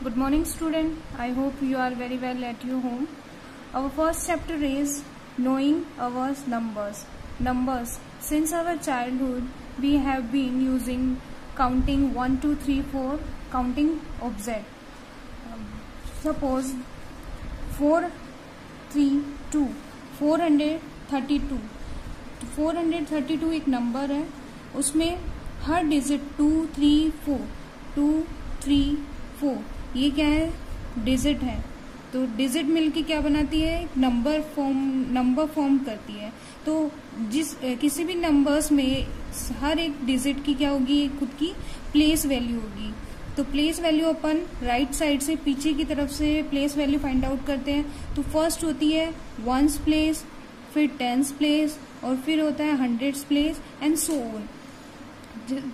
Good morning, student. I hope you are very well at your home. Our first chapter is knowing our numbers. Numbers. Since our childhood, we have been using counting 1, 2, 3, 4, counting object. Suppose 4, 3, 2, 432. 432 एक number है, उसमें हर digit 2, 3, 4, 2, 3, 4 ये क्या है, digit है. तो digit मिलके क्या बनाती है, एक नंबर फॉर्म करती है. तो किसी भी नंबर्स में हर एक डिजिट की क्या होगी, खुद की प्लेस वैल्यू होगी. तो प्लेस वैल्यू अपन राइट साइड से पीछे की तरफ से प्लेस वैल्यू फाइंड आउट करते हैं. तो फर्स्ट होती है वंस प्लेस, फिर टेंस प्लेस, और फिर होता है hundreds place and so on.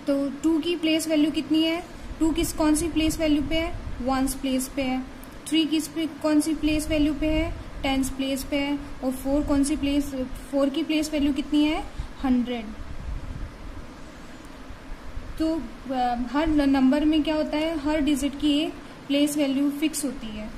तो 2 की प्लेस वैल्यू कितनी है, 2 किस कौन सी प्लेस वैल्यू पे है, वंस प्लेस पे है. 3 किस पे कौन सी प्लेस वैल्यू पे है, टेंस प्लेस पे है. और 4 कौन सी प्लेस, 4 की प्लेस वैल्यू कितनी है, 100. तो हर नंबर में क्या होता है, हर डिजिट की एक प्लेस वैल्यू फिक्स होती है.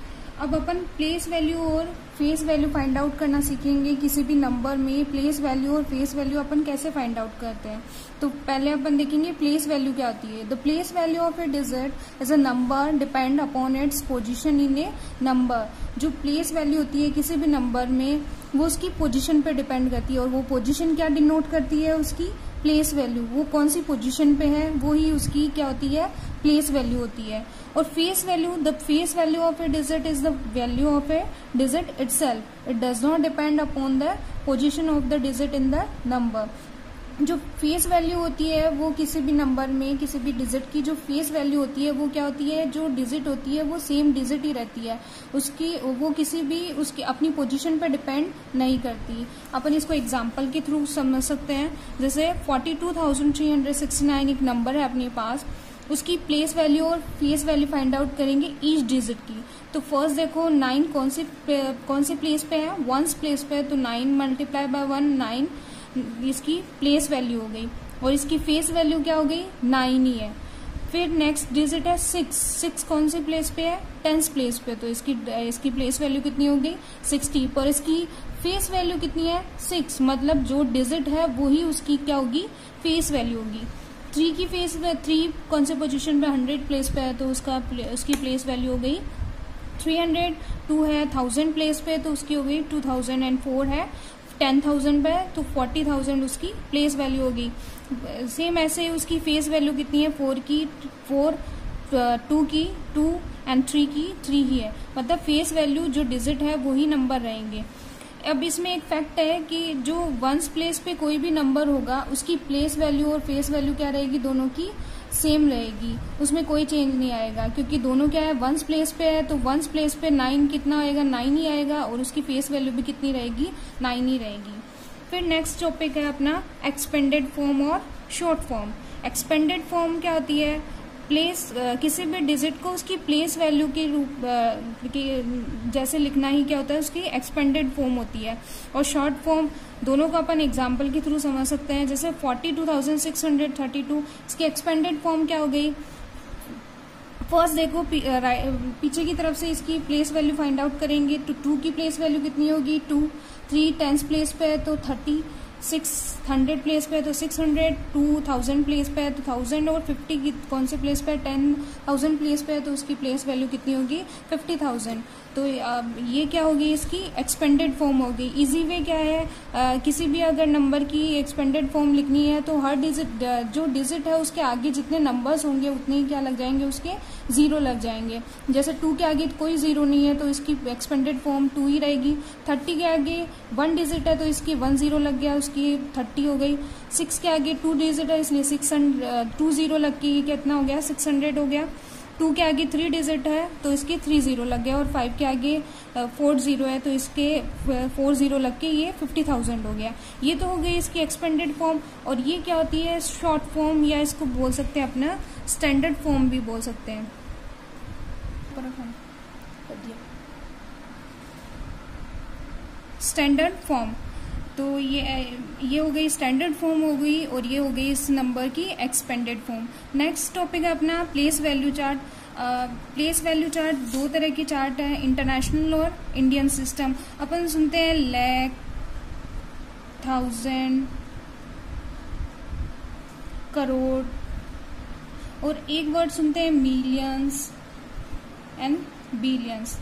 अब अपन प्लेस वैल्यू और फेस वैल्यू फाइंड आउट करना सीखेंगे. किसी भी नंबर में प्लेस वैल्यू और फेस वैल्यू अपन कैसे फाइंड आउट करते हैं. तो पहले अपन देखेंगे प्लेस वैल्यू क्या होती है. The place value of a digit is a number depend upon its position in A number. जो प्लेस वैल्यू होती है किसी भी नंबर में, वो उसकी पोजीशन पे डिपेंड करती है. और वो पोजीशन क्या डिनोट करती है, उसकी प्लेस वैल्यू. वो कौन सी पोजीशन पे है, वो ही उसकी क्या होती है, प्लेस वैल्यू होती है. और face value, the face value of a digit is the value of a digit itself. It does not depend upon the position of the digit in the number. जो फेस वैल्यू होती है वो किसी भी number में, किसी भी digit की जो फेस वैल्यू होती है वो क्या होती है, जो डिजिट होती है वो सेम डिजिट ही रहती है. उसकी वो किसी भी उसकी अपनी पोजीशन पर डिपेंड नहीं करती. अपन इसको एग्जांपल के थ्रू समझ सकते हैं. जैसे 42,369 एक नंबर है अपने पास, उसकी प्लेस वैल्यू और फेस वैल्यू फाइंड आउट करेंगे ईच डिजिट की. तो फर्स्ट देखो 9 कौन सी प्लेस पे है, वंस प्लेस पे है. तो 9 मल्टीप्लाई बाय 1 9 इसकी प्लेस वैल्यू हो गई. और इसकी फेस वैल्यू क्या हो गई, 9 ही है. फिर नेक्स्ट डिजिट है 6 कौन सी प्लेस पे है, टेंस प्लेस पे. तो इसकी प्लेस वैल्यू कितनी हो गई, 60. पर इसकी फेस वैल्यू कितनी है, 6. मतलब जो डिजिट है वो ही उसकी क्या होगी, फेस वैल्यू होगी. 3 की फेस 3 कौन से पोजीशन पे, 100 प्लेस पे है. तो उसकी प्लेस वैल्यू हो गई 300. 2 है 1000 प्लेस पे, तो उसकी हो गई 2000. एंड 4 है 10,000 पे, तो 40,000 उसकी प्लेस वैल्यू होगी. सेम ऐसे उसकी फेस वैल्यू कितनी है, 4 की 4, 2 की 2 एंड 3 की 3 ही है. मतलब फेस वैल्यू जो डिजिट है वही नंबर रहेंगे. अब इसमें एक फैक्ट है कि जो वंस प्लेस पे कोई भी नंबर होगा उसकी प्लेस वैल्यू और फेस वैल्यू क्या रहेगी, दोनों की सेम रहेगी. उसमें कोई चेंज नहीं आएगा क्योंकि दोनों क्या है, वंस प्लेस पे है. तो वंस प्लेस पे 9 कितना आएगा, 9 ही आएगा. और उसकी फेस वैल्यू भी कितनी रहेगी, 9 ही रहेगी. फिर नेक्स्ट टॉपिक है अपना एक्सपेंडेड फॉर्म और शॉर्ट फॉर्म. एक्सपेंडेड फॉर्म क्या होती है, प्लेस किसी भी डिजिट को उसकी प्लेस वैल्यू के रूप जैसे लिखना ही क्या होता है, उसकी एक्सपेंडेड फॉर्म होती है. और शॉर्ट फॉर्म दोनों को अपन एग्जांपल के थ्रू समझ सकते हैं. जैसे 42,632 इसकी एक्सपेंडेड फॉर्म क्या हो गई. फर्स्ट देखो पीछे की तरफ से इसकी प्लेस वैल्यू फाइंड आउट करेंगे. तो 2 की प्लेस वैल्यू कितनी होगी, 2. 3 टेंस प्लेस पे है तो 30. 600 प्लेस पे है तो 600. 2000 प्लेस पे है तो 1000. और 50 की कौन से प्लेस पे है, 10,000 प्लेस पे है तो उसकी प्लेस वैल्यू कितनी होगी, 50,000. तो ये क्या होगी, इसकी एक्सपेंडेड फॉर्म होगी. इजी वे क्या है, किसी भी अगर नंबर की एक्सपेंडेड फॉर्म लिखनी है तो हर डिजिट जो डिजिट है उसके आगे जितने नंबर्स होंगे उतने ही क्या लग जाएंगे, उसके 0 लग जाएंगे. जैसे 2 के आगे कोई 0 नहीं है तो इसकी एक्सपेंडेड फॉर्म 2 ही रहेगी. 30 के आगे 1 डिजिट है तो इसकी 1 0 लग गया, उसकी 30 हो गई. 6 के आगे 2 डिजिट है इसलिए 2 0 लग के ये कितना हो गया, 600 हो गया. 2 के आगे 3 डिजिट है तो इसके 3 0 लग गया. और 5 के आगे 4 0 है तो इसके 4 0 लग के ये 50,000 हो गया. ये तो हो गई इसकी एक्सपेंडेड फॉर्म. और ये क्या होती है, शॉर्ट फॉर्म, या इसको बोल सकते हैं अपना स्टैंडर्ड फॉर्म भी बोल सकते हैं. स्टैंडर्ड फॉर्म तो ये हो गई स्टैंडर्ड फॉर्म हो गई और ये हो गई इस नंबर की एक्सपेंडेड फॉर्म। नेक्स्ट टॉपिक है अपना place value chart. Place value chart दो तरह की चार्ट है, इंटरनेशनल और इंडियन सिस्टम। अपन सुनते हैं लाख, 1000, करोड़, और एक वर्ड सुनते हैं मिलियंस एंड बिलियंस।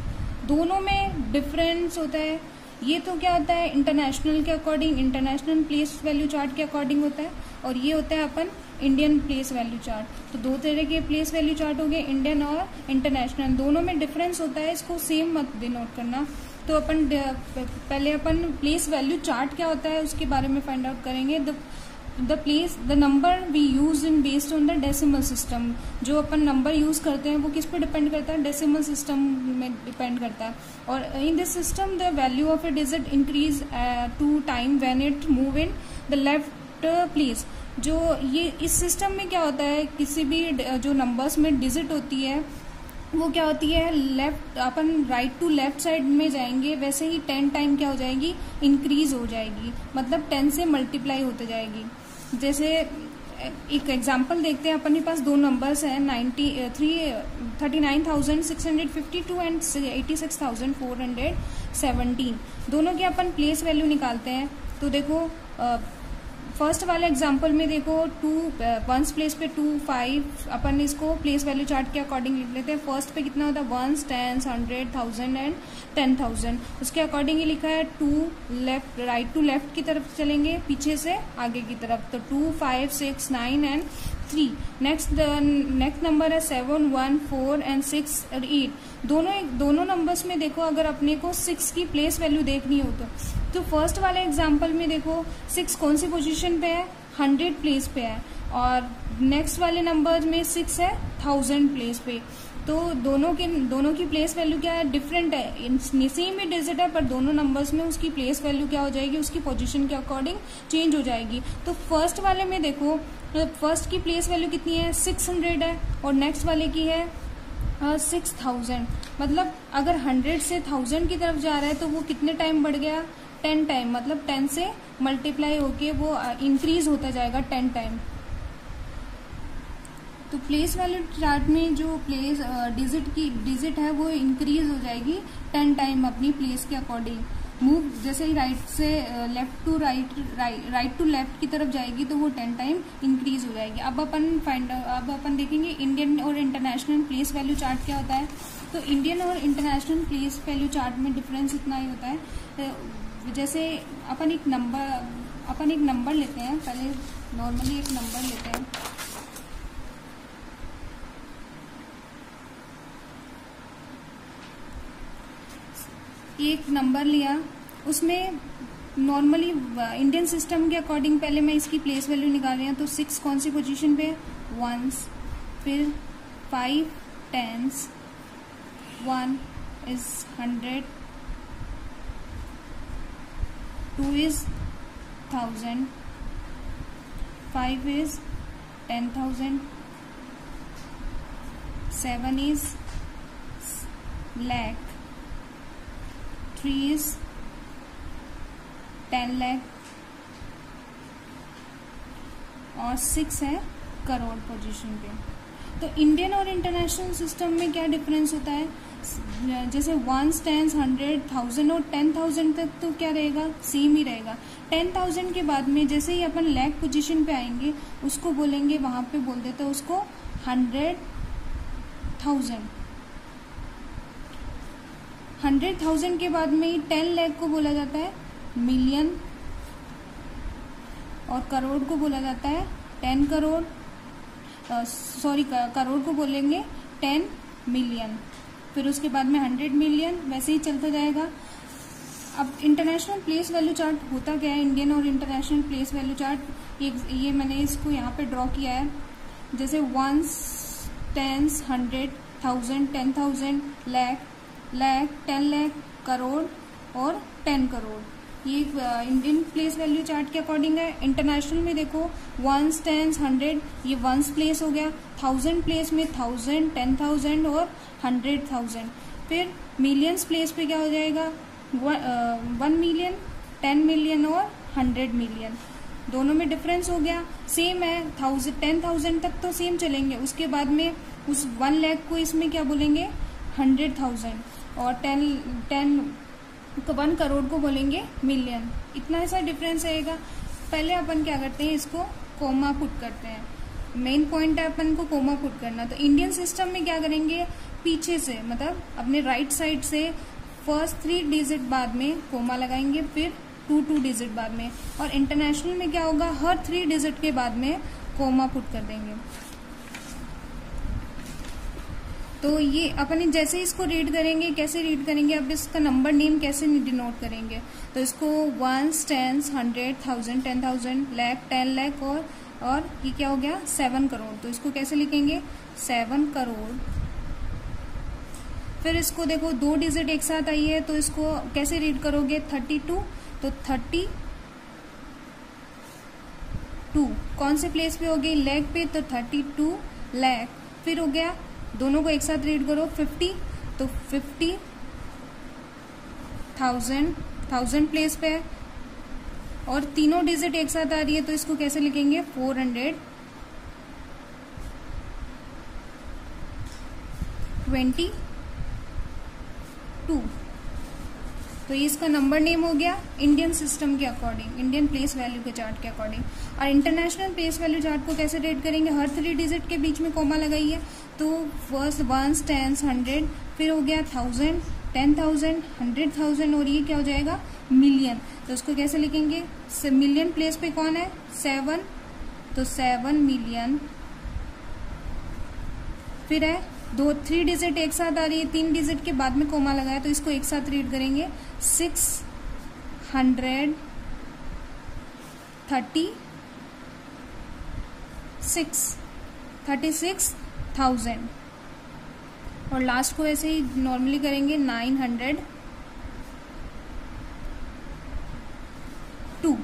दोनों में डिफरेंस होता है। ये तो क्या होता है इंटरनेशनल के according, international place value chart के अकॉर्डिंग होता है, और ये होता है अपन इंडियन प्लेस वैल्यू चार्ट। तो दो तरह के प्लेस वैल्यू चार्ट हो गए, इंडियन और इंटरनेशनल। दोनों में डिफरेंस होता है, इसको सेम मत डिनोट करना। तो अपन पहले अपन प्लेस वैल्यू चार्ट क्या होता है उसके बारे में फाइंड आउट करेंगे। The number we use in based on the decimal system. जो अपन नंबर यूज करते हैं वो किस पे डिपेंड करता है, डेसिमल सिस्टम में डिपेंड करता है। और in this system the value of a digit increase two time when it move in the left place. जो ये इस सिस्टम में क्या होता है, किसी भी जो नंबर्स में डिजिट होती है वो क्या होती है, लेफ्ट अपन राइट टू लेफ्ट साइड में जाएंगे, वैसे ही 10 टाइम क्या हो जाएगी, इंक्रीज हो जाएगी, मतलब 10 से मल्टीप्लाई होते जाएगी। जैसे एक एग्जांपल देखते हैं, अपने पास दो नंबर्स हैं 39,652 एंड 86,417। दोनों के अपन प्लेस वैल्यू निकालते हैं। तो देखो फर्स्ट वाले एग्जांपल में देखो 2 वंस प्लेस पे 2, 5 अपन इसको प्लेस वैल्यू चार्ट के अकॉर्डिंग लिख लेते हैं। फर्स्ट पे कितना होता है, वंस, टेंस, 100, 1000 एंड 10,000। उसके अकॉर्डिंग ही लिखा है 2 लेफ्ट, राइट टू लेफ्ट की तरफ चलेंगे, पीछे से आगे की तरफ। तो 2, 5, 6, 9 एंड 3। नेक्स्ट नंबर है 7, 1, 4 एंड 6 और 8। दोनों नंबर्स में देखो अगर अपने को 6 की प्लेस वैल्यू देखनी हो तो फर्स्ट वाले एग्जांपल में देखो 6 कौन सी पोजीशन पे है, 100 प्लेस पे है, और नेक्स्ट वाले नंबर में 6 है 1000 प्लेस पे। तो दोनों की प्लेस वैल्यू क्या है, डिफरेंट है। सेम ही डिजिट है पर दोनों नंबर्स में उसकी प्लेस वैल्यू क्या हो जाएगी, उसकी पोजीशन के अकॉर्डिंग चेंज हो जाएगी। तो फर्स्ट वाले में देखो फर्स्ट की प्लेस वैल्यू कितनी है, 600 है, और नेक्स्ट वाले की है 6000। मतलब अगर 100 से 1000 की तरफ जा रहा है तो वो कितने टाइम बढ़ गया, 10 टाइम, मतलब 10 से मल्टीप्लाई होके वो इंक्रीज होता जाएगा 10 टाइम। तो प्लेस वैल्यू चार्ट में जो प्लेस डिजिट है वो इंक्रीज हो जाएगी 10 टाइम अपनी प्लेस के अकॉर्डिंग। मूव जैसे ही राइट से left to right to left की तरफ जाएगी तो वो 10 टाइम इंक्रीज हो जाएगी। अब अपन देखेंगे इंडियन और इंटरनेशनल प्लेस वैल्यू चार्ट क्या होता है। तो इंडियन और इंटरनेशनल प्लेस वैल्यू चार्ट में डिफरेंस इतना ही होता है। जैसे अपन एक नंबर लेते हैं, पहले नॉर्मली एक नंबर लेते हैं। एक नंबर लिया, उसमें नॉर्मली इंडियन सिस्टम के अकॉर्डिंग पहले मैं इसकी प्लेस वैल्यू निकाल रही हूँ। तो 6 कौन सी पोजीशन पे, वंस, फिर 5 tens, 1 is 100, 2 is 1000, 5 is 10,000, 7 is lakh, 3 is 10 lakh, और 6 है करोड़ पोजीशन पे। तो इंडियन और इंटरनेशनल सिस्टम में क्या डिफरेंस होता है, जैसे 1, 10, 100, 1000 और 10,000 तक तो क्या रहेगा, सेम ही रहेगा। 10,000 के बाद में जैसे ही अपन लैख पोजीशन पे आएंगे उसको बोलेंगे, वहां पे बोल देते हैं उसको 100,000। 100,000 के बाद में ही 10 लाख को बोला जाता है मिलियन, और करोड़ को बोला जाता है 10 करोड़, करोड़ को बोलेंगे 10 मिलियन, फिर उसके बाद में 100 मिलियन, वैसे ही चलता जाएगा। अब इंटरनेशनल प्लेस वैल्यू चार्ट होता क्या है, इंडियन और इंटरनेशनल प्लेस वैल्यू चार्ट, ये मैंने इसको यहाँ पे ड्रॉ किया है। जैसे 1, 10, 100, 1000, 10,000, लाख, 10 लाख, करोड़ और 10 करोड़। ये इंडियन प्लेस वैल्यू चार्ट के अकॉर्डिंग है। इंटरनेशनल में देखो 1, 10, 100, ये वंस प्लेस हो गया। 1000 प्लेस में 1000, 10,000 और 100,000। फिर मिलियंस प्लेस पे क्या हो जाएगा, 1 मिलियन, 10 मिलियन और 100 मिलियन। दोनों में डिफरेंस हो गया, सेम है 10,000 तक तो सेम चलेंगे, उसके बाद में उस 1 लाख को इसमें क्या बोलेंगे 100,000 और 1 करोड़ को बोलेंगे मिलियन। इतना ऐसा डिफरेंस रहेगा। पहले अपन क्या करते हैं, इसको कोमा पुट करते हैं, मेन पॉइंट है अपन को कोमा पुट करना। तो इंडियन सिस्टम में क्या करेंगे, पीछे से मतलब अपने राइट साइड से फर्स्ट 3 डिजिट बाद में कोमा लगाएंगे, फिर 2 डिजिट बाद में। और इंटरनेशनल में क्या होगा, हर 3 डिजिट के बाद में कोमा पुट कर देंगे। तो ये अपन जैसे इसको रीड करेंगे, कैसे रीड करेंगे, अब इसका नंबर नेम कैसे डिनोट करेंगे, तो इसको 1s, 10s, 100, 1000, 10,000, लाख, 10 लाख और ये क्या हो गया 7 करोड़। तो इसको कैसे लिखेंगे 7 करोड़। फिर इसको देखो 2 डिजिट एक साथ आई है, तो इसको कैसे रीड करोगे 32, तो 32 कौन से प्लेस पे हो गई, लाख पे, तो 32 लाख। फिर हो गया, दोनों को एक साथ रीड करो 50, तो 50,000 प्लेस पे है, और तीनों डिजिट एक साथ आ रही है, तो इसको कैसे लिखेंगे 422। तो ये इसका नंबर नेम हो गया इंडियन सिस्टम के अकॉर्डिंग, इंडियन प्लेस वैल्यू के चार्ट के अकॉर्डिंग। और इंटरनेशनल प्लेस वैल्यू चार्ट को कैसे रेट करेंगे, हर 3 डिजिट के बीच में कोमा लगाइए, तो फर्स्ट 1s, 10s, 100, फिर हो गया 1000, 10,000, 100,000 और ये क्या हो जाएगा मिलियन। तो उसको कैसे लिखेंगे, मिलियन प्लेस पे कौन है 7, तो 7 मिलियन। फिर है 3 डिजिट एक साथ आ रही है, 3 डिजिट के बाद में कोमा लगाया, तो इसको एक साथ रीड करेंगे 636,000 और लास्ट को ऐसे ही नॉर्मली करेंगे 902।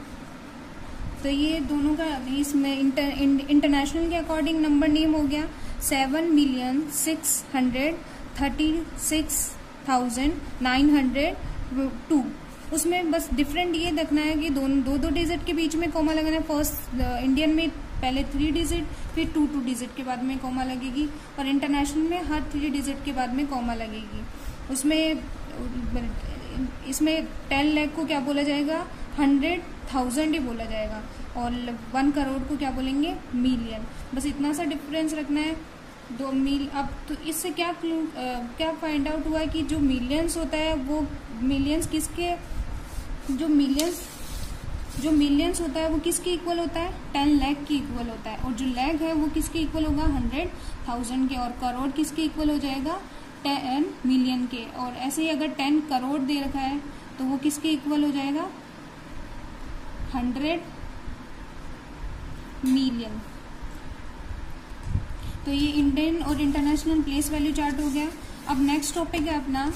तो ये दोनों का इसमें इंटरनेशनल के अकॉर्डिंग नंबर नेम हो गया 7,636,902। उसमें बस डिफरेंट ये देखना है कि दो डिजिट के बीच में कोमा लगाना है। फर्स्ट इंडियन में पहले 3 डिजिट, फिर 2 डिजिट के बाद में कोमा लगेगी, और इंटरनेशनल में हर 3 डिजिट के बाद में कोमा लगेगी। इसमें 10 लाख को क्या बोला जाएगा 100,000 ही बोला जाएगा, और 1 करोड़ को क्या बोलेंगे मिलियन। बस इतना सा डिफरेंस रखना है। अब तो इससे क्या फाइंड आउट हुआ है कि जो मिलियंस होता है वो मिलियंस किसके, जो मिलियंस होता है वो किसके इक्वल होता है 10 लाख की इक्वल होता है, और जो लाख है वो किसके इक्वल होगा 100,000 के, और करोड़ किसके इक्वल हो जाएगा 10 मिलियन के। और ऐसे ही अगर 10 करोड़ दे रखा है तो वो किसके इक्वल हो जाएगा 100 मिलियन। तो ये इंडियन और इंटरनेशनल प्लेस वैल्यू चार्ट हो गया। अब नेक्स्ट टॉपिक है अपना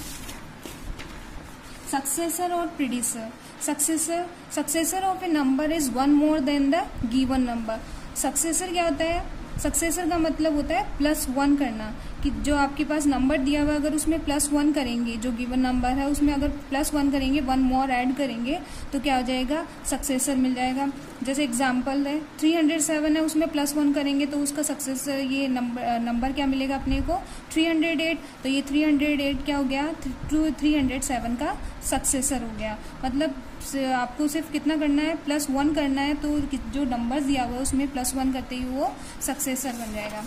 सक्सेसर और predecessor. Successor of a number is 1 more than the given number. Successor क्या होता है, सक्सेसर का मतलब होता है +1 करना, कि जो आपके पास नंबर दिया हुआ अगर उसमें +1 करेंगे, जो गिवन नंबर है उसमें अगर +1 करेंगे, 1 मोर ऐड करेंगे तो क्या हो जाएगा सक्सेसर मिल जाएगा। जैसे एग्जांपल है 307 है, उसमें +1 करेंगे तो उसका सक्सेसर ये नंबर क्या मिलेगा अपने को 308। तो ये 308 क्या हो गया 307 का सक्सेसर हो गया। मतलब आपको सिर्फ कितना करना है +1 करना है, तो जो नंबर दिया हुआ है उसमें +1 करते ही वो सक्सेसर बन जाएगा।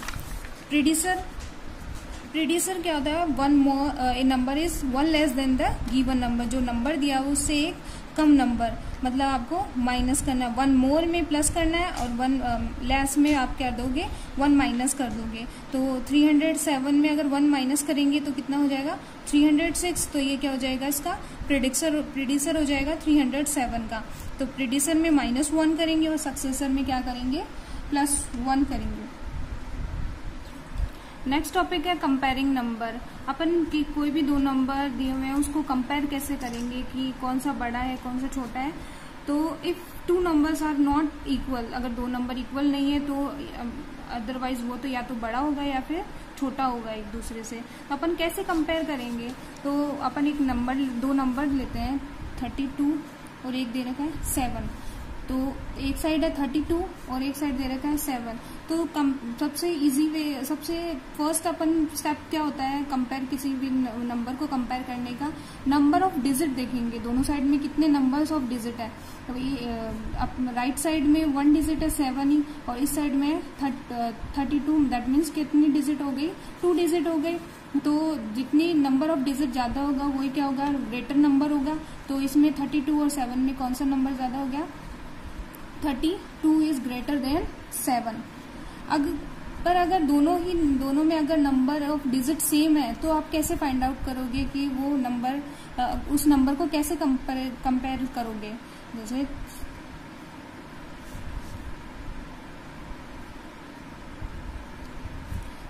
प्रीडिसर क्या होता है, 1 more a number is 1 less than the given number. जो नंबर दिया हुआ उससे एक कम नंबर, मतलब आपको माइनस करना है, 1 मोर में प्लस करना है और 1 लेस में आप क्या दोगे 1 माइनस कर दोगे। तो 307 में अगर 1 माइनस करेंगे तो कितना हो जाएगा 306। तो ये क्या हो जाएगा इसका प्रीडिसर हो जाएगा 307 का। तो प्रीडिसर में -1 करेंगे और सक्सेसर में क्या करेंगे +1 करेंगे। नेक्स्ट टॉपिक है कंपेयरिंग नंबर। अपन की कोई भी 2 नंबर दिए हुए हैं उसको कंपेयर कैसे करेंगे कि कौन सा बड़ा है कौन सा छोटा है। तो if 2 numbers are not equal, अगर 2 नंबर इक्वल नहीं है तो अदरवाइज वो तो या तो बड़ा होगा या फिर छोटा होगा एक दूसरे से। तो अपन कैसे कंपेयर करेंगे, तो अपन 2 नंबर लेते हैं 32 और एक दे रखा है 7। तो तो एक साइड है 32 और एक साइड दे रखा है 7। तो सबसे इजी वे, सबसे फर्स्ट अपन स्टेप क्या होता है कंपेयर, किसी भी नंबर को कंपेयर करने का, नंबर ऑफ डिजिट देखेंगे दोनों साइड में कितने नंबर्स ऑफ डिजिट है। तो ये राइट साइड में 1 डिजिट है 7 ही, और इस साइड में 32, दैट मीन्स कितनी डिजिट हो गई, 2 डिजिट हो गई। तो जितनी नंबर ऑफ डिजिट ज्यादा होगा वही क्या होगा, ग्रेटर नंबर होगा। तो इसमें 32 और 7 में कौन सा नंबर ज्यादा हो गया, 32 इज ग्रेटर देन 7। अगर दोनों में अगर नंबर ऑफ डिजिट सेम है तो आप कैसे फाइंड आउट करोगे कि वो नंबर, उस नंबर को कैसे कंपेयर करोगे। जैसे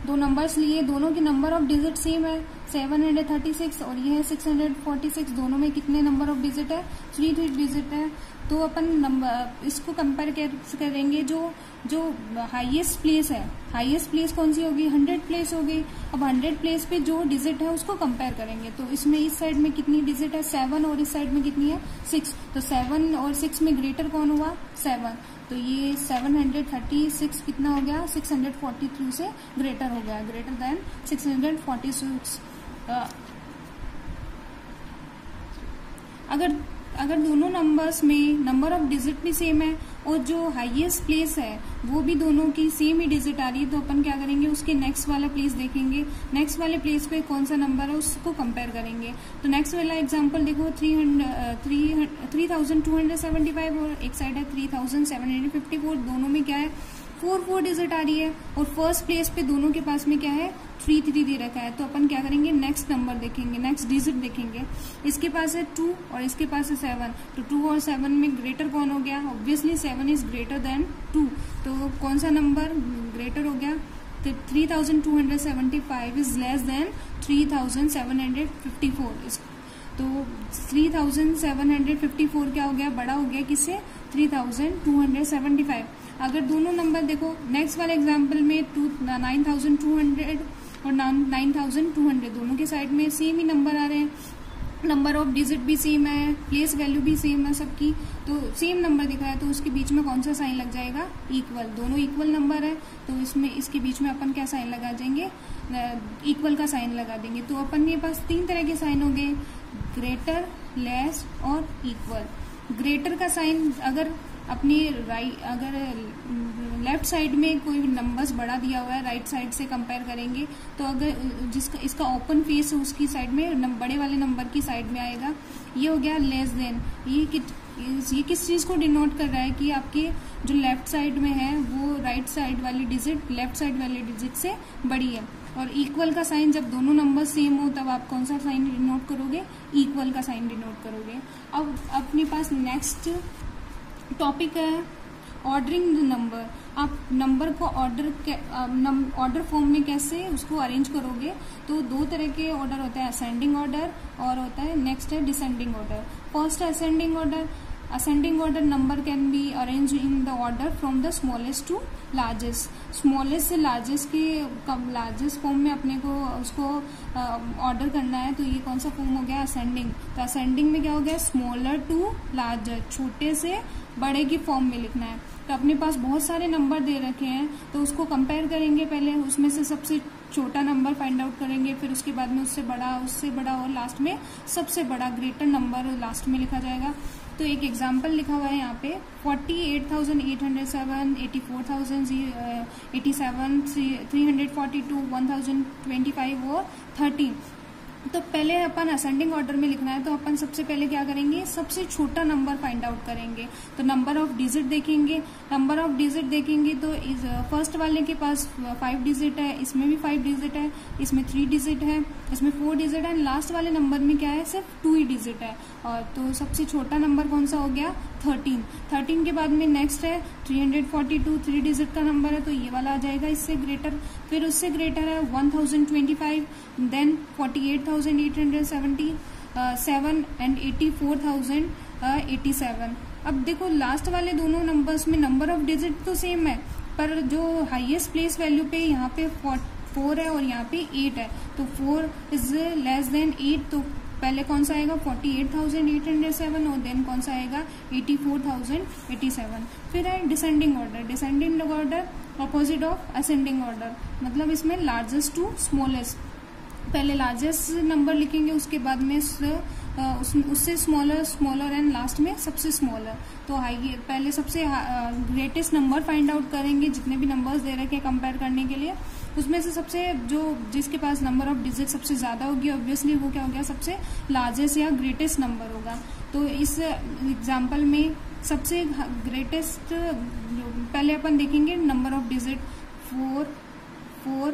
दो नंबर्स लिए, दोनों के नंबर ऑफ डिजिट सेम है, 736 और ये है 646, दोनों में कितने नंबर ऑफ डिजिट है, 3 डिजिट है। तो अपन नंबर इसको कंपेयर करेंगे, जो हाईएस्ट प्लेस है, हाईएस्ट प्लेस कौन सी होगी, 100 प्लेस हो गई। अब 100 प्लेस पे जो डिजिट है उसको कंपेयर करेंगे। तो इसमें इस साइड में कितनी डिजिट है, 7, और इस साइड में कितनी है, 6। तो 7 और 6 में ग्रेटर कौन हुआ, 7। तो ये 736 कितना हो गया, 643 से ग्रेटर हो गया, ग्रेटर देन 646। अगर दोनों नंबर्स में नंबर ऑफ डिजिट भी सेम है और जो हाईएस्ट प्लेस है वो भी दोनों की सेम ही डिजिट आ रही है, तो अपन क्या करेंगे, उसके नेक्स्ट वाला प्लेस देखेंगे, नेक्स्ट वाले प्लेस पे कौन सा नंबर है उसको कंपेयर करेंगे। तो नेक्स्ट वाला एग्जांपल देखो, 3275 और एक साइड है 3754, दोनों में क्या है, 4 डिजिट आ रही है, और फर्स्ट प्लेस पे दोनों के पास में क्या है, 3 दे रखा है। तो अपन क्या करेंगे, नेक्स्ट नंबर देखेंगे, नेक्स्ट डिजिट देखेंगे। इसके पास है 2 और इसके पास है 7, तो 2 और 7 में ग्रेटर कौन हो गया, ऑब्वियसली 7 इज ग्रेटर देन 2। तो कौन सा नंबर ग्रेटर हो गया, 3275 इज लेस देन 3754। तो 3754 क्या हो गया, बड़ा हो गया किससे, 3275। अगर दोनों नंबर देखो, नेक्स्ट वाले एग्जांपल में 9200 और 9200, दोनों के साइड में सेम ही नंबर आ रहे हैं, नंबर ऑफ डिजिट भी सेम है, प्लेस वैल्यू भी सेम है सबकी, तो सेम नंबर दिख रहा है, तो उसके बीच में कौन सा साइन लग जाएगा, इक्वल। दोनों इक्वल नंबर है तो इसके बीच में अपन क्या साइन लगा देंगे, इक्वल का साइन लगा देंगे। तो अपन के पास 3 तरह के साइन हो गए, ग्रेटर, लेस और इक्वल। ग्रेटर का साइन अगर अपनी अगर लेफ्ट साइड में कोई नंबर्स बड़ा दिया हुआ है, राइट साइड से कंपेयर करेंगे, तो अगर जिसका इसका ओपन फेस है उसकी साइड में बड़े वाले नंबर की साइड में आएगा। ये हो गया लेस देन। ये किस चीज को डिनोट कर रहा है कि आपके जो लेफ्ट साइड में है वो राइट साइड वाली डिजिट लेफ्ट साइड वाली डिजिट से बड़ी है। और इक्वल का साइन, जब दोनों नंबर सेम हो तब आप कौन सा साइन डिनोट करोगे, इक्वल का साइन डिनोट करोगे। अब अपने पास नेक्स्ट टॉपिक है ऑर्डरिंग द नंबर। आप नंबर को ऑर्डर फॉर्म में कैसे उसको अरेंज करोगे। तो 2 तरह के ऑर्डर होता है, असेंडिंग ऑर्डर और होता है नेक्स्ट है डिसेंडिंग ऑर्डर। फर्स्ट है ascending order. Ascending order number can be arrange in the order from the smallest to largest. Smallest से लार्जेस्ट के लार्जेस्ट फॉर्म में अपने को उसको ऑर्डर करना है, तो ये कौन सा फॉर्म हो गया, असेंडिंग। तो असेंडिंग में क्या हो गया, स्मॉलर टू लार्जर, छोटे से बड़े की फॉर्म में लिखना है। तो अपने पास बहुत सारे नंबर दे रखे हैं तो उसको कंपेयर करेंगे, पहले उसमें से सबसे छोटा नंबर फाइंड आउट करेंगे, फिर उसके बाद में उससे बड़ा और लास्ट में सबसे बड़ा ग्रेटर नंबर लास्ट में लिखा जाएगा। तो एक एग्जाम्पल लिखा हुआ है यहाँ पे 48,807, 84,087, 342, 1025 और 13। तो पहले अपन असेंडिंग ऑर्डर में लिखना है, तो अपन सबसे पहले क्या करेंगे, सबसे छोटा नंबर फाइंड आउट करेंगे। तो नंबर ऑफ डिजिट देखेंगे, नंबर ऑफ डिजिट देखेंगे तो फर्स्ट वाले के पास 5 डिजिट है, इसमें भी 5 डिजिट है, इसमें 3 डिजिट है, इसमें 4 डिजिट है, लास्ट वाले नंबर में क्या है, सिर्फ 2 ही डिजिट है। और तो सबसे छोटा नंबर कौन सा हो गया, 13 के बाद में नेक्स्ट है 342, 3 डिजिट का नंबर है, तो ये वाला आ जाएगा इससे ग्रेटर। फिर उससे ग्रेटर है 1025, देन 48,877 एंड 84,087। अब देखो लास्ट वाले दोनों नंबर्स में नंबर ऑफ डिजिट तो सेम है, पर जो हाईएस्ट प्लेस वैल्यू पे यहाँ पे 4 है और यहाँ पे 8 है, तो 4 इज लेस देन 8, तो पहले कौन सा आएगा 48,807 और देन कौन सा आएगा 84,087। फिर है descending order. Descending order opposite of ascending order, मतलब इसमें लार्जेस्ट टू स्मॉलेस्ट, पहले लार्जेस्ट नंबर लिखेंगे, उसके बाद में उससे स्मॉलर एंड लास्ट में सबसे स्मॉलर। तो पहले सबसे ग्रेटेस्ट नंबर फाइंड आउट करेंगे, जितने भी नंबर्स दे रखे हैं कंपेयर करने के लिए, उसमें से सबसे जिसके पास नंबर ऑफ डिजिट सबसे ज्यादा होगी ऑब्वियसली वो क्या हो गया, सबसे लार्जेस्ट या ग्रेटेस्ट नंबर होगा। तो इस एग्जाम्पल में सबसे ग्रेटेस्ट पहले अपन देखेंगे नंबर ऑफ डिजिट 4, 4,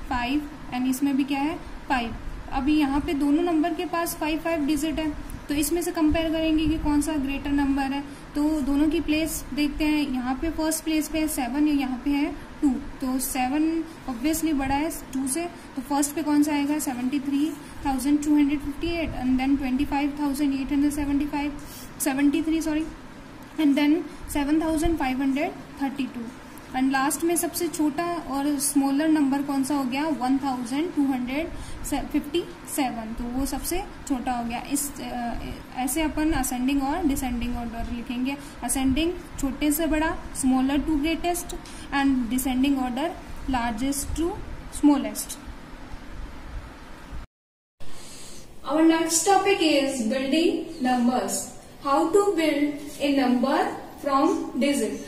5 एंड इसमें भी क्या है 5। अभी यहाँ पे दोनों नंबर के पास 5 डिजिट है, तो इसमें से कंपेयर करेंगे कि कौन सा ग्रेटर नंबर है। तो दोनों की प्लेस देखते हैं, यहाँ पे फर्स्ट प्लेस पे है 7 या यहाँ पे है 2, तो 7 ऑब्वियसली बड़ा है 2 से, तो फर्स्ट पे कौन सा आएगा 73,258 and then 25,873 and then 7,532 and last में सबसे छोटा और स्मॉलर नंबर कौन सा हो गया 1,257, तो वो सबसे छोटा हो गया। ऐसे अपन असेंडिंग और डिसेंडिंग ऑर्डर लिखेंगे। असेंडिंग छोटे से बड़ा, smaller to greatest and descending order largest to smallest. Our next topic is building numbers. How to build a number from digit.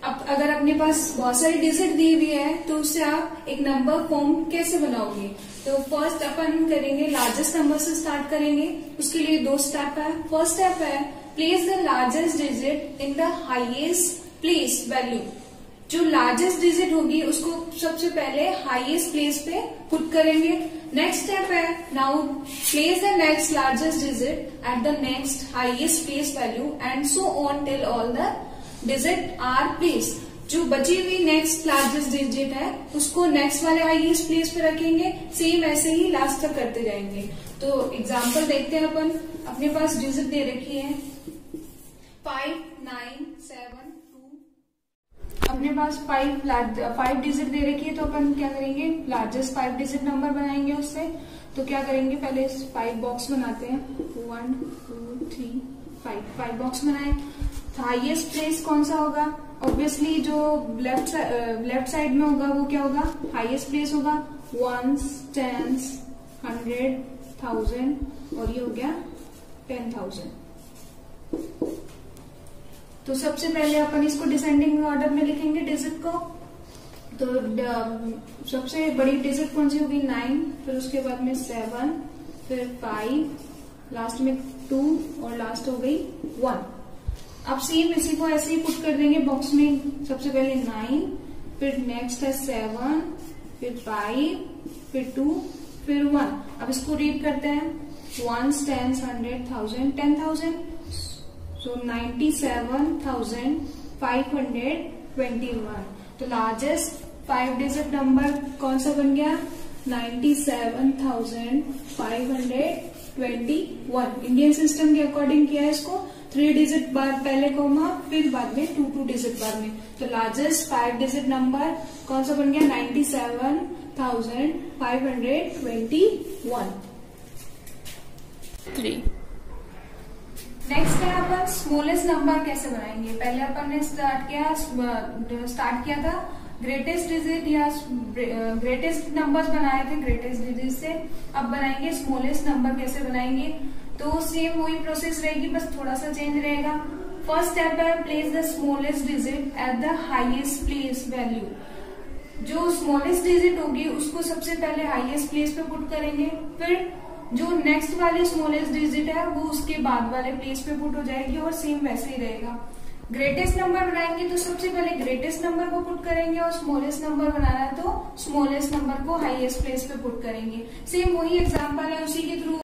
अब अगर अपने पास बहुत सारी डिजिट दी हुई है तो उससे आप एक नंबर फॉर्म कैसे बनाओगे। तो फर्स्ट अपन करेंगे लार्जेस्ट नंबर से स्टार्ट करेंगे। उसके लिए 2 स्टेप है। फर्स्ट स्टेप है place the largest digit in the highest place value. जो लार्जेस्ट डिजिट होगी उसको सबसे पहले हाईएस्ट प्लेस पे पुट करेंगे। नेक्स्ट स्टेप है now place the next largest digit at the next highest place value and so on till all the digit are place. जो बची हुई नेक्स्ट लार्जेस्ट डिजिट है उसको नेक्स्ट वाले हाईएस्ट प्लेस पे रखेंगे। सेम ऐसे ही लास्ट तक करते जाएंगे। तो एग्जांपल देखते हैं अपन। अपने पास डिजिट दे रखी है 5, 9, 7, 2। अपने पास 5 डिजिट दे रखी है तो अपन क्या करेंगे लार्जेस्ट 5 डिजिट नंबर बनाएंगे उससे। तो क्या करेंगे पहले 5 बॉक्स बनाते हैं 1, 2, 3, 5 बॉक्स बनाए। हाईएस्ट प्लेस कौन सा होगा ऑब्वियसली जो लेफ्ट साइड में होगा वो क्या होगा हाईएस्ट प्लेस होगा 1s, 10s, 100, 1000 और ये हो गया 10,000। तो सबसे पहले अपन इसको डिसेंडिंग ऑर्डर में लिखेंगे डिजिट को। तो सबसे बड़ी डिजिट कौन सी होगी 9, फिर उसके बाद में 7, फिर 5, लास्ट में 2 और लास्ट हो गई 1। अब सेम इसी को ऐसे ही पुट कर देंगे बॉक्स में। सबसे पहले 9, फिर नेक्स्ट है 7, फिर 5, फिर 2, फिर 1। अब इसको रीड करते हैं 1s, 10s, 100, 1000, 10,000। सो 97,521। तो लार्जेस्ट 5 डिजिट नंबर कौन सा बन गया 97,521। इंडियन सिस्टम के अकॉर्डिंग किया है इसको 3 डिजिट बाद पहले कोमा फिर बाद में 2 डिजिट बाद में। तो लार्जेस्ट 5 डिजिट नंबर कौन सा बन गया 97,521। 3 नेक्स्ट है अपन स्मॉलेस्ट नंबर कैसे बनाएंगे। पहले अपन ने स्टार्ट किया था ग्रेटेस्ट डिजिट या ग्रेटेस्ट नंबर्स बनाए थे ग्रेटेस्ट डिजिट से। अब बनाएंगे स्मॉलेस्ट नंबर कैसे बनाएंगे। तो सेम वही प्रोसेस रहेगी बस थोड़ा सा चेंज रहेगा। फर्स्ट स्टेप है place the smallest digit at the highest place value. जो स्मॉलेस्ट डिजिट होगी उसको सबसे पहले हाईएस्ट प्लेस पे पुट करेंगे। फिर जो नेक्स्ट वाली स्मॉलेस्ट डिजिट है वो उसके बाद वाले प्लेस पे पुट हो जाएगी और सेम वैसे ही रहेगा। ग्रेटेस्ट नंबर बनाएंगे तो सबसे पहले ग्रेटेस्ट नंबर को पुट करेंगे और स्मॉलेस्ट नंबर बनाना है तो स्मॉलेस्ट नंबर को हाईएस्ट प्लेस पे पुट करेंगे। सेम वही एग्जांपल है उसी के थ्रू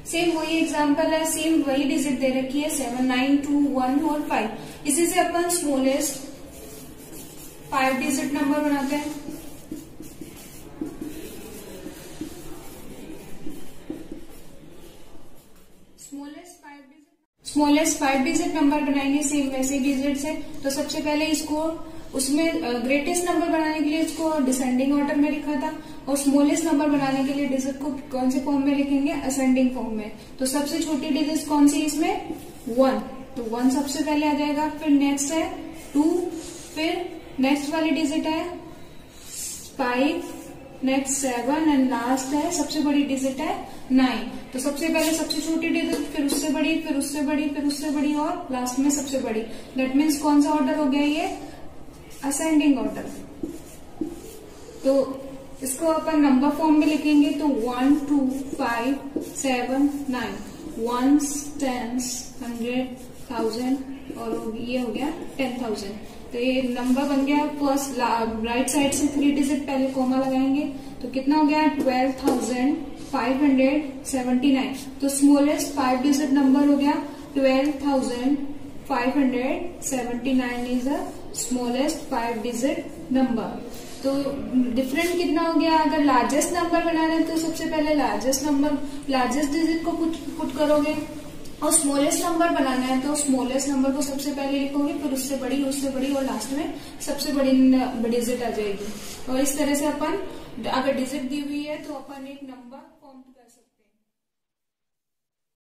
सेम वही डिजिट दे रखी है 7, 9, 2, 1 और 5। इसी से अपन स्मॉलेस्ट 5 डिजिट नंबर बनाते हैं। स्मॉलेस्ट 5 डिजिट नंबर बनाएंगे सेम वैसे डिजिट से। तो सबसे पहले इसको उसमें ग्रेटेस्ट नंबर बनाने के लिए इसको डिसेंडिंग ऑर्डर में लिखा था, और स्मॉलेस्ट नंबर बनाने के लिए डिजिट को कौन से फॉर्म में लिखेंगे, असेंडिंग फॉर्म में। तो सबसे छोटी डिजिट कौन सी इसमें, 1, तो 1 सबसे पहले आ जाएगा। फिर नेक्स्ट है 2, फिर नेक्स्ट वाली डिजिट है 5, नेक्स्ट 7 एंड लास्ट है सबसे बड़ी डिजिट है 9। तो सबसे पहले सबसे छोटी डिजिट, फिर उससे बड़ी, फिर उससे बड़ी, फिर उससे बड़ी और लास्ट में सबसे बड़ी। दैट मीन्स कौन सा ऑर्डर हो गया ये, असेंडिंग ऑर्डर। तो इसको अपन नंबर फॉर्म में लिखेंगे तो 1, 2, 5, 7, 9, 1s, 10s, 100, 1000 और ये हो गया 10,000। तो ये नंबर बन गया। फर्स्ट राइट साइड से 3 डिजिट पहले कॉमा लगाएंगे तो कितना हो गया, 12,579। तो स्मॉलेस्ट 5 डिजिट नंबर हो गया 12,579 is the smallest 5 digit number. तो डिफरेंट कितना हो गया, अगर लार्जेस्ट नंबर बनाना है तो सबसे पहले लार्जेस्ट डिजिट को पुट करोगे, और स्मॉलेस्ट नंबर बनाना है तो स्मॉलेस्ट नंबर को सबसे पहले लिखोगे, फिर उससे बड़ी और लास्ट में सबसे बड़ी डिजिट आ जाएगी। और इस तरह से अपन अगर डिजिट दी हुई है तो अपन एक नंबर फॉर्म कर सकते हैं।